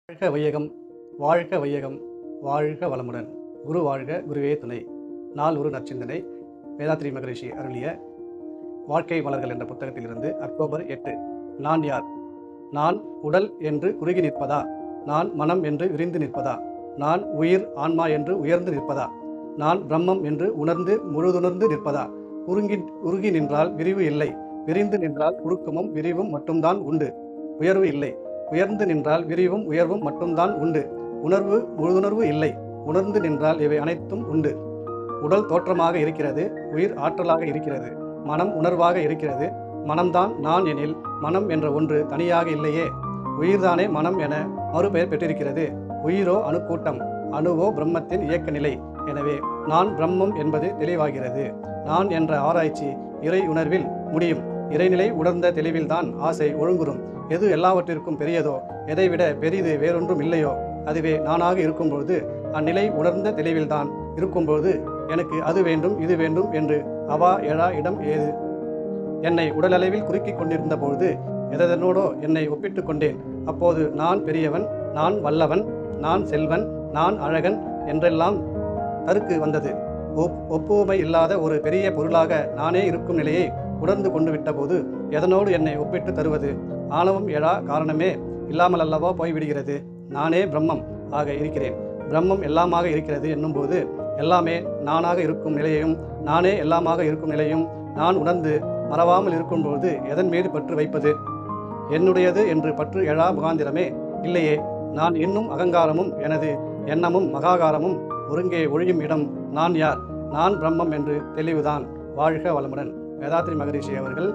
வாழ்க வையகம், வாழ்க வையகம், வாழ்க வளமுடன். குரு வாழ்க, குருவே துணை. நாள் ஒரு நற்சிந்தனை. வேதாத்ரி மகரிஷி அருளிய வாழ்க்கை மலர்கள் என்ற புத்தகத்திலிருந்து அக்டோபர் 8. நான் யார்? நான் உடல் என்று குறுகி நிற்பதா? நான் மனம் என்று விரிந்து நிற்பதா? நான் உயிர் ஆன்மா என்று உயர்ந்து நிற்பதா? நான் பிரம்மம் என்று உணர்ந்து முழுதுணர்ந்து நிற்பதா? உருகி நின்றால் விரிவு இல்லை, விரிந்து நின்றால் உருக்கமும் விரிவும் மட்டும்தான் உண்டு, உயர்வு இல்லை. உயர்ந்து நின்றால் விரிவும் உயர்வும் மட்டும்தான் உண்டு, உணர்வு முழுதுணர்வு இல்லை. உணர்ந்து நின்றால் இவை அனைத்தும் உண்டு. உடல் தோற்றமாக இருக்கிறது, உயிர் ஆற்றலாக இருக்கிறது, மனம் உணர்வாக இருக்கிறது. மனம்தான் நான் எனில் மனம் என்ற ஒன்று தனியாக இல்லையே. உயிர்தானே மனம் என மறுபெயர் பெற்றிருக்கிறது. உயிரோ அணுக்கூட்டம், அணுவோ பிரம்மத்தின் இயக்க நிலை. எனவே நான் பிரம்மம் என்பது தெளிவாகிறது. நான் என்ற ஆராய்ச்சி இறை உணர்வில் முடியும். இறைநிலை உணர்ந்த தெளிவில்தான் ஆசை ஒழுங்குறும். எது எல்லாவற்றிற்கும் பெரியதோ, எதைவிட பெரிது வேறொன்றும் இல்லையோ, அதுவே நானாக இருக்கும்பொழுது, அந்நிலை உணர்ந்த தெளிவில்தான் இருக்கும்போது, எனக்கு அது வேண்டும் இது வேண்டும் என்று அவா எழா இடம் ஏது? என்னை உடலளவில் குறுக்கிக் கொண்டிருந்த பொழுது எதனோடோ என்னை ஒப்பிட்டு கொண்டேன். அப்போது நான் பெரியவன், நான் வல்லவன், நான் செல்வன், நான் அழகன் என்றெல்லாம் கருக்கு வந்தது. ஒப்புமை இல்லாத ஒரு பெரிய பொருளாக நானே இருக்கும் நிலையை உணர்ந்து கொண்டு விட்ட போது எதனோடு என்னை ஒப்பிட்டு தருவது? ஆணவம் எழா காரணமே இல்லாமல் அல்லவா போய்விடுகிறது. நானே பிரம்மம் ஆக இருக்கிறேன், பிரம்மம் எல்லாமாக இருக்கிறது என்னும்போது எல்லாமே நானாக இருக்கும் நிலையையும் நானே எல்லாமாக இருக்கும் நிலையும் நான் உணர்ந்து மறவாமல் இருக்கும்போது எதன் மீது பற்று வைப்பது? என்னுடையது என்று பற்று எழா முகாந்திரமே இல்லையே. நான் இன்னும் அகங்காரமும் எனது எண்ணமும் மகாகாரமும் ஒருங்கே ஒழியும் இடம் நான் யார்? நான் பிரம்மம் என்று தெளிவுதான். வாழ்க வளமுடன். வேதாத்ரி மகரிஷி அவர்கள்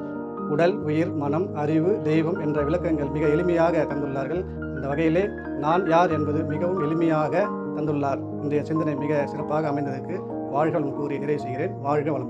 உடல், உயிர், மனம், அறிவு, தெய்வம் என்ற விளக்கங்கள் மிக எளிமையாக தந்துள்ளார்கள். இந்த வகையிலே நான் யார் என்பது மிகவும் எளிமையாக தந்துள்ளார். இன்றைய சிந்தனை மிக சிறப்பாக அமைந்ததற்கு வாழ்க வளம் கூறி நிறைவு செய்கிறேன். வாழ்க வளமுடன்.